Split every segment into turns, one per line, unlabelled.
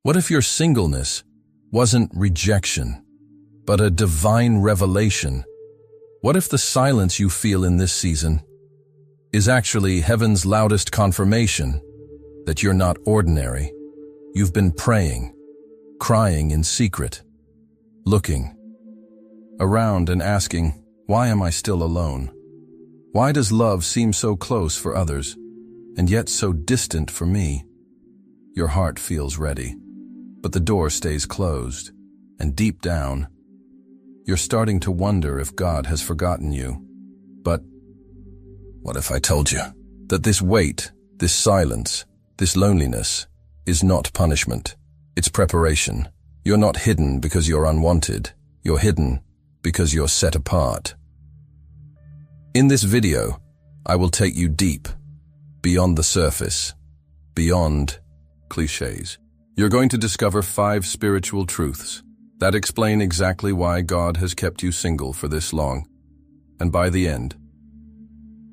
What if your singleness wasn't rejection, but a divine revelation? What if the silence you feel in this season is actually heaven's loudest confirmation that you're not ordinary? You've been praying, crying in secret, looking around and asking, why am I still alone? Why does love seem so close for others and yet so distant for me? Your heart feels ready, but the door stays closed, and deep down, you're starting to wonder if God has forgotten you. But what if I told you that this weight, this silence, this loneliness is not punishment? It's preparation. You're not hidden because you're unwanted. You're hidden because you're set apart. In this video, I will take you deep, beyond the surface, beyond cliches. You're going to discover 5 spiritual truths that explain exactly why God has kept you single for this long. And by the end,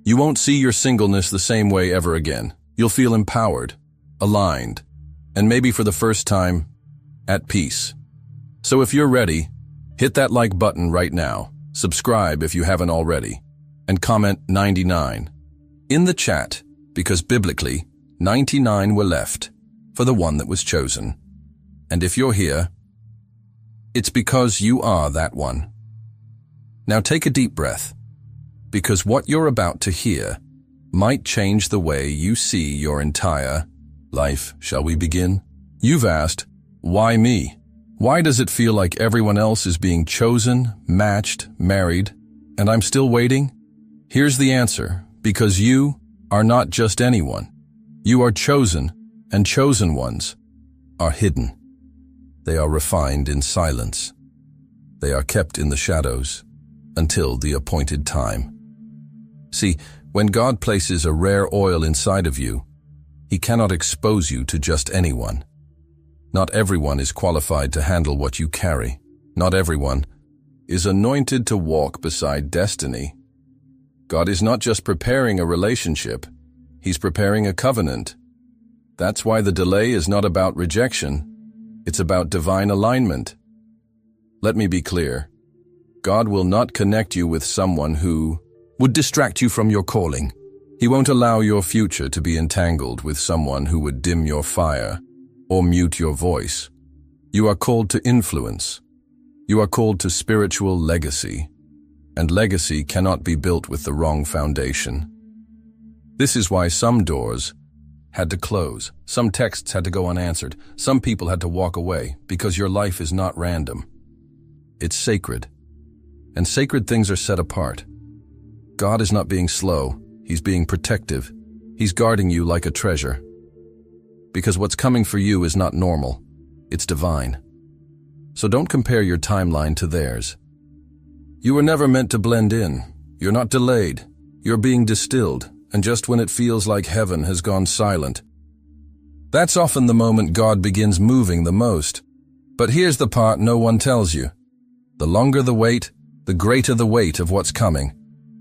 you won't see your singleness the same way ever again. You'll feel empowered, aligned, and maybe for the first time, at peace. So if you're ready, hit that like button right now, subscribe if you haven't already, and comment 99 in the chat, because biblically, 99 were left for the one that was chosen. And if you're here, it's because you are that one. Now take a deep breath, because what you're about to hear might change the way you see your entire life. Shall we begin? You've asked, why me? Why does it feel like everyone else is being chosen, matched, married, and I'm still waiting? Here's the answer: because you are not just anyone. You are chosen, and chosen ones are hidden. They are refined in silence. They are kept in the shadows until the appointed time. See, when God places a rare oil inside of you, He cannot expose you to just anyone. Not everyone is qualified to handle what you carry. Not everyone is anointed to walk beside destiny. God is not just preparing a relationship, He's preparing a covenant. That's why the delay is not about rejection. It's about divine alignment. Let me be clear. God will not connect you with someone who would distract you from your calling. He won't allow your future to be entangled with someone who would dim your fire or mute your voice. You are called to influence. You are called to spiritual legacy. And legacy cannot be built with the wrong foundation. This is why some doors had to close, some texts had to go unanswered, some people had to walk away, because your life is not random. It's sacred. And sacred things are set apart. God is not being slow, He's being protective. He's guarding you like a treasure. Because what's coming for you is not normal, it's divine. So don't compare your timeline to theirs. You were never meant to blend in. You're not delayed. You're being distilled, and just when it feels like heaven has gone silent, that's often the moment God begins moving the most. But here's the part no one tells you. The longer the wait, the greater the weight of what's coming.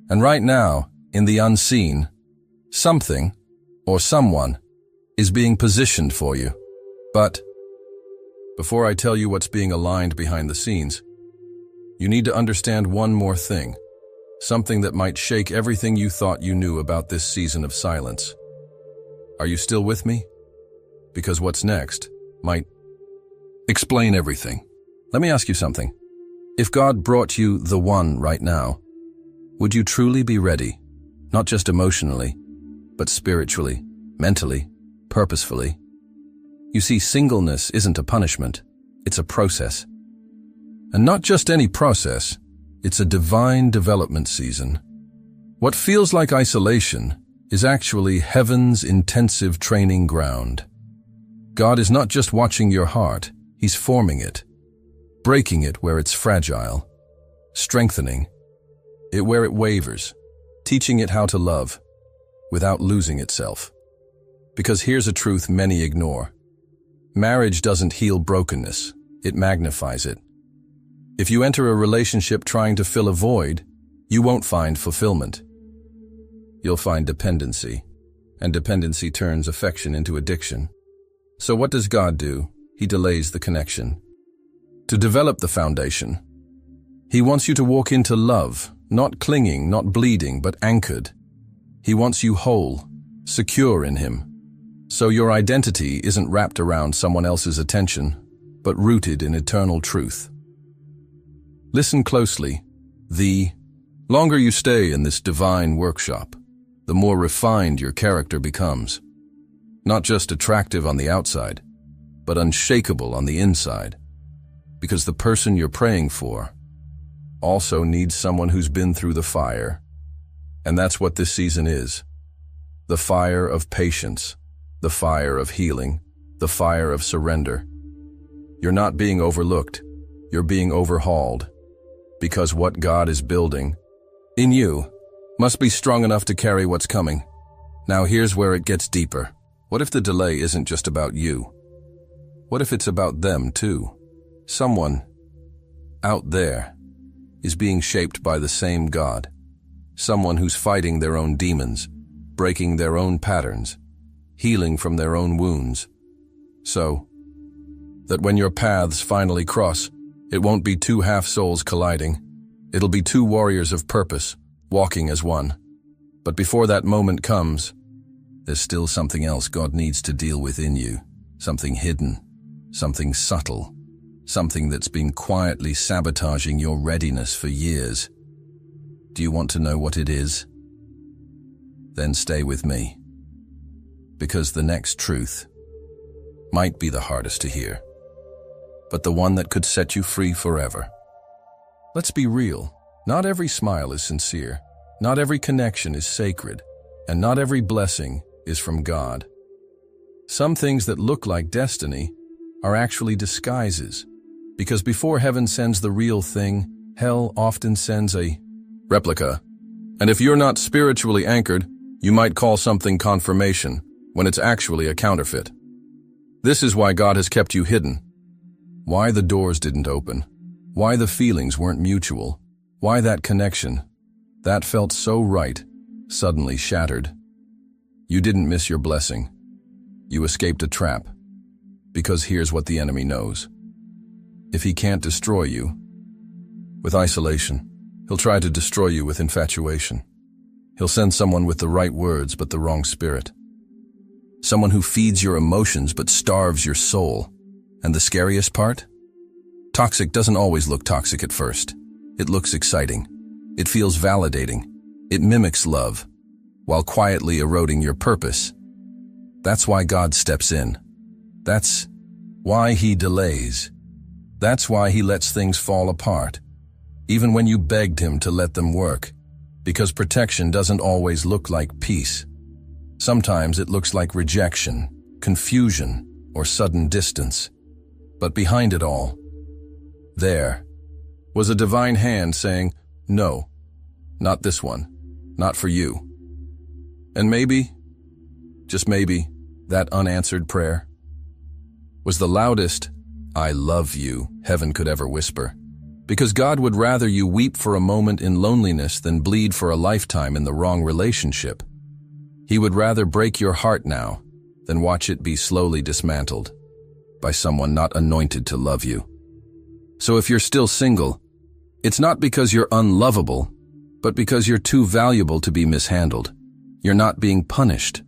And right now, in the unseen, something, or someone, is being positioned for you. But before I tell you what's being aligned behind the scenes, you need to understand one more thing, something that might shake everything you thought you knew about this season of silence. Are you still with me? Because what's next might explain everything. Let me ask you something. If God brought you the one right now, would you truly be ready? Not just emotionally, but spiritually, mentally, purposefully. You see, singleness isn't a punishment, it's a process. And not just any process, it's a divine development season. What feels like isolation is actually heaven's intensive training ground. God is not just watching your heart, He's forming it, breaking it where it's fragile, strengthening it where it wavers, teaching it how to love without losing itself. Because here's a truth many ignore. Marriage doesn't heal brokenness, it magnifies it. If you enter a relationship trying to fill a void, you won't find fulfillment. You'll find dependency, and dependency turns affection into addiction. So what does God do? he delays the connection. To develop the foundation, he wants you to walk into love, not clinging, not bleeding, but anchored. He wants you whole, secure in him. So your identity isn't wrapped around someone else's attention, but rooted in eternal truth. Listen closely. The longer you stay in this divine workshop, the more refined your character becomes. Not just attractive on the outside, but unshakable on the inside. Because the person you're praying for also needs someone who's been through the fire. And that's what this season is. The fire of patience, the fire of healing, the fire of surrender. You're not being overlooked, you're being overhauled. Because what God is building in you must be strong enough to carry what's coming. Now here's where it gets deeper. What if the delay isn't just about you? What if it's about them too? Someone out there is being shaped by the same God. Someone who's fighting their own demons, breaking their own patterns, healing from their own wounds. So that when your paths finally cross, it won't be two half-souls colliding. It'll be two warriors of purpose, walking as one. But before that moment comes, there's still something else God needs to deal with in you. Something hidden, something subtle, something that's been quietly sabotaging your readiness for years. Do you want to know what it is? Then stay with me. Because the next truth might be the hardest to hear, but the one that could set you free forever. Let's be real. Not every smile is sincere. Not every connection is sacred. And not every blessing is from God. Some things that look like destiny are actually disguises. Because before heaven sends the real thing, hell often sends a replica. And if you're not spiritually anchored, you might call something confirmation when it's actually a counterfeit. This is why God has kept you hidden. Why the doors didn't open. Why the feelings weren't mutual. Why that connection, that felt so right, suddenly shattered. You didn't miss your blessing. You escaped a trap. Because here's what the enemy knows. If he can't destroy you with isolation, he'll try to destroy you with infatuation. He'll send someone with the right words but the wrong spirit. Someone who feeds your emotions but starves your soul. And the scariest part? Toxic doesn't always look toxic at first. It looks exciting. It feels validating. It mimics love, while quietly eroding your purpose. That's why God steps in. That's why he delays. That's why he lets things fall apart, even when you begged him to let them work. Because protection doesn't always look like peace. Sometimes it looks like rejection, confusion, or sudden distance. But behind it all, there was a divine hand saying, no, not this one, not for you. And maybe, just maybe, that unanswered prayer was the loudest, I love you, heaven could ever whisper. Because God would rather you weep for a moment in loneliness than bleed for a lifetime in the wrong relationship. He would rather break your heart now than watch it be slowly dismantled by someone not anointed to love you. So if you're still single, it's not because you're unlovable, but because you're too valuable to be mishandled. You're not being punished.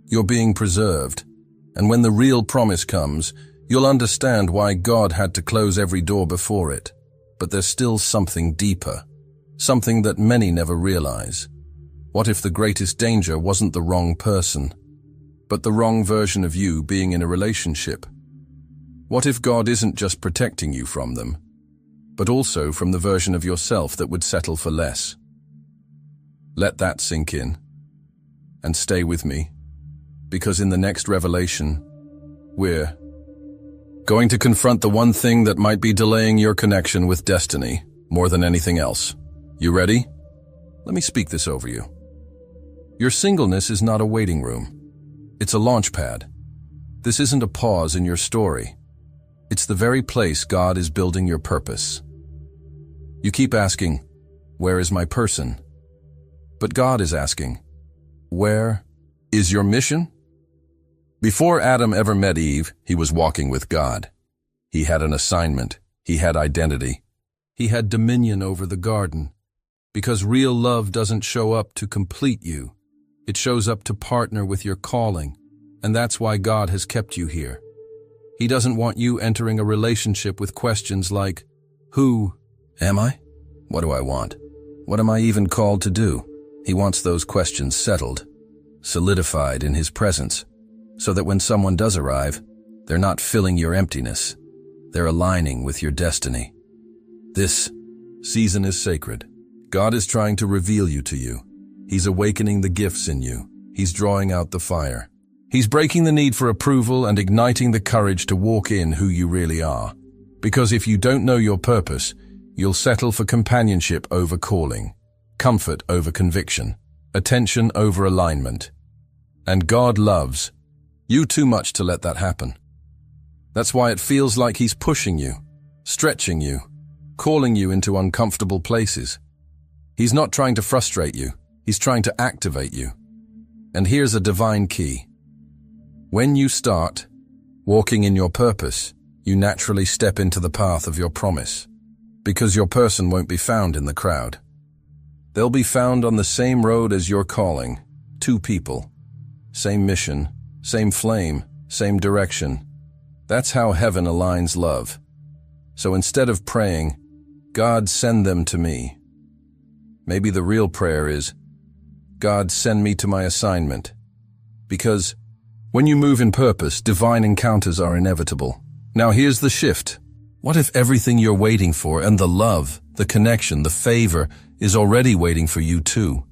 You're being preserved. And when the real promise comes, you'll understand why God had to close every door before it. But there's still something deeper, something that many never realize. What if the greatest danger wasn't the wrong person, but the wrong version of you being in a relationship? What if God isn't just protecting you from them, but also from the version of yourself that would settle for less? Let that sink in, and stay with me, because in the next revelation, we're going to confront the one thing that might be delaying your connection with destiny more than anything else. You ready? Let me speak this over you. Your singleness is not a waiting room. It's a launch pad. This isn't a pause in your story. It's the very place God is building your purpose. You keep asking, where is my person? But God is asking, where is your mission? Before Adam ever met Eve, he was walking with God. He had an assignment. He had identity. He had dominion over the garden. Because real love doesn't show up to complete you. It shows up to partner with your calling. And that's why God has kept you here. He doesn't want you entering a relationship with questions like, who am I? What do I want? What am I even called to do? He wants those questions settled, solidified in his presence, so that when someone does arrive, they're not filling your emptiness. They're aligning with your destiny. This season is sacred. God is trying to reveal you to you. He's awakening the gifts in you. He's drawing out the fire. He's breaking the need for approval and igniting the courage to walk in who you really are. Because if you don't know your purpose, you'll settle for companionship over calling, comfort over conviction, attention over alignment. And God loves you too much to let that happen. That's why it feels like He's pushing you, stretching you, calling you into uncomfortable places. He's not trying to frustrate you. He's trying to activate you. And here's a divine key. When you start walking in your purpose, you naturally step into the path of your promise. Because your person won't be found in the crowd. They'll be found on the same road as your calling. Two people. Same mission, same flame, same direction. That's how heaven aligns love. So instead of praying, God, send them to me, maybe the real prayer is, God, send me to my assignment. Because when you move in purpose, divine encounters are inevitable. Now here's the shift. What if everything you're waiting for and the love, the connection, the favor is already waiting for you too,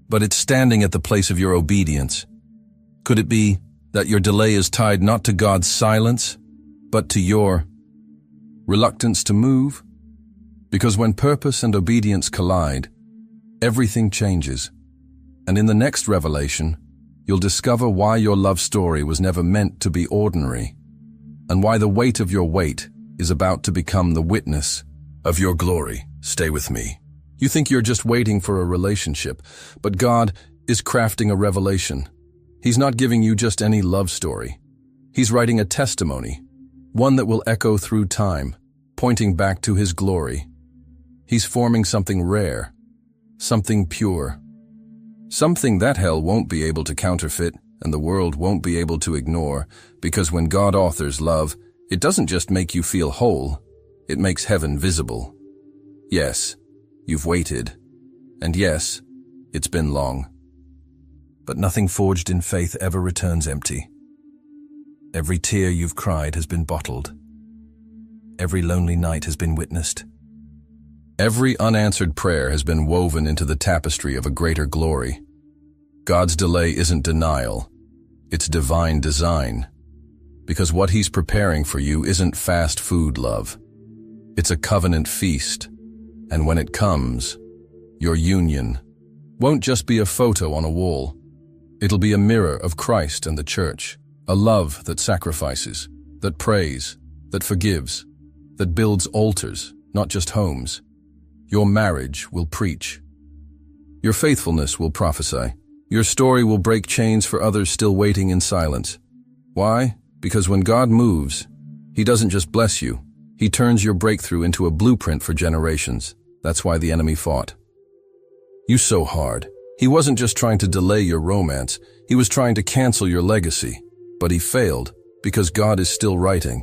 but it's standing at the place of your obedience? Could it be that your delay is tied not to God's silence, but to your reluctance to move? Because when purpose and obedience collide, everything changes. And in the next revelation, you'll discover why your love story was never meant to be ordinary, and why the weight of your wait is about to become the witness of your glory. Stay with me. You think you're just waiting for a relationship, but God is crafting a revelation. He's not giving you just any love story. He's writing a testimony, one that will echo through time, pointing back to His glory. He's forming something rare, something pure, something that hell won't be able to counterfeit and the world won't be able to ignore, because when God authors love, it doesn't just make you feel whole, it makes heaven visible. Yes, you've waited, and yes, it's been long. But nothing forged in faith ever returns empty. Every tear you've cried has been bottled. Every lonely night has been witnessed. Every unanswered prayer has been woven into the tapestry of a greater glory. God's delay isn't denial, it's divine design. Because what He's preparing for you isn't fast food love. It's a covenant feast. And when it comes, your union won't just be a photo on a wall. It'll be a mirror of Christ and the church. A love that sacrifices, that prays, that forgives, that builds altars, not just homes. Your marriage will preach. Your faithfulness will prophesy. Your story will break chains for others still waiting in silence. Why? Because when God moves, He doesn't just bless you. He turns your breakthrough into a blueprint for generations. That's why the enemy fought you so hard. He wasn't just trying to delay your romance. He was trying to cancel your legacy. But he failed because God is still writing.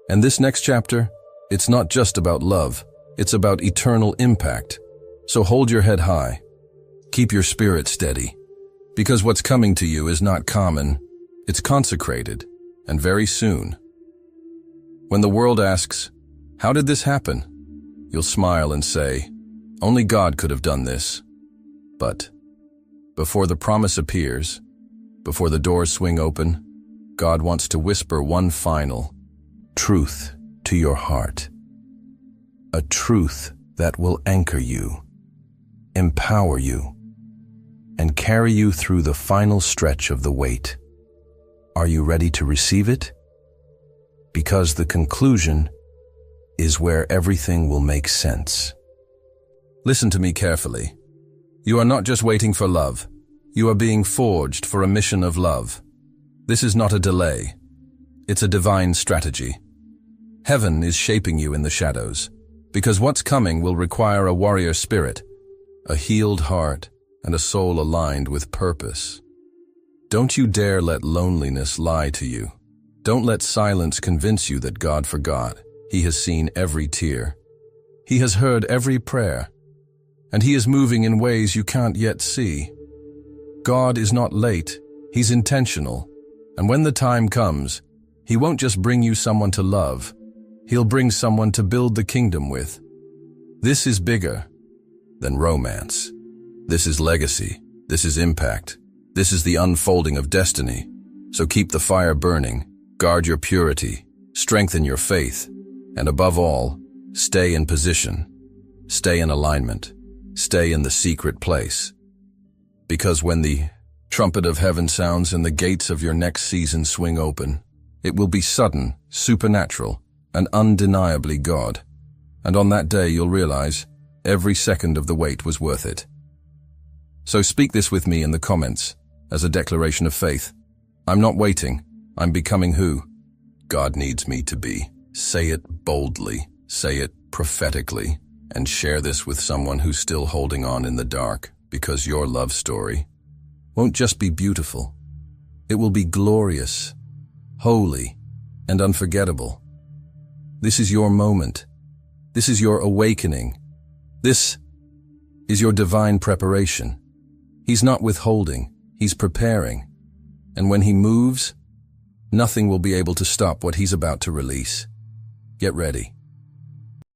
And this next chapter, it's not just about love. It's about eternal impact. So hold your head high. Keep your spirit steady. Because what's coming to you is not common. It's consecrated. And very soon. When the world asks, how did this happen? You'll smile and say, only God could have done this. But before the promise appears, before the doors swing open, God wants to whisper one final truth to your heart. A truth that will anchor you, empower you, and carry you through the final stretch of the wait. Are you ready to receive it? Because the conclusion is where everything will make sense. Listen to me carefully. You are not just waiting for love. You are being forged for a mission of love. This is not a delay. It's a divine strategy. Heaven is shaping you in the shadows, because what's coming will require a warrior spirit, a healed heart, and a soul aligned with purpose. Don't you dare let loneliness lie to you. Don't let silence convince you that God forgot. He has seen every tear. He has heard every prayer, and He is moving in ways you can't yet see. God is not late, He's intentional, and when the time comes, He won't just bring you someone to love, He'll bring someone to build the kingdom with. This is bigger than romance. This is legacy. This is impact. This is the unfolding of destiny. So keep the fire burning, guard your purity, strengthen your faith, and above all, stay in position, stay in alignment, stay in the secret place. Because when the trumpet of heaven sounds and the gates of your next season swing open, it will be sudden, supernatural, and undeniably God. And on that day you'll realize every second of the wait was worth it. So speak this with me in the comments as a declaration of faith. I'm not waiting, I'm becoming who God needs me to be. Say it boldly, say it prophetically, and share this with someone who's still holding on in the dark, because your love story won't just be beautiful. It will be glorious, holy, and unforgettable. This is your moment. This is your awakening. This is your divine preparation. He's not withholding, He's preparing. And when He moves, nothing will be able to stop what He's about to release. Get ready.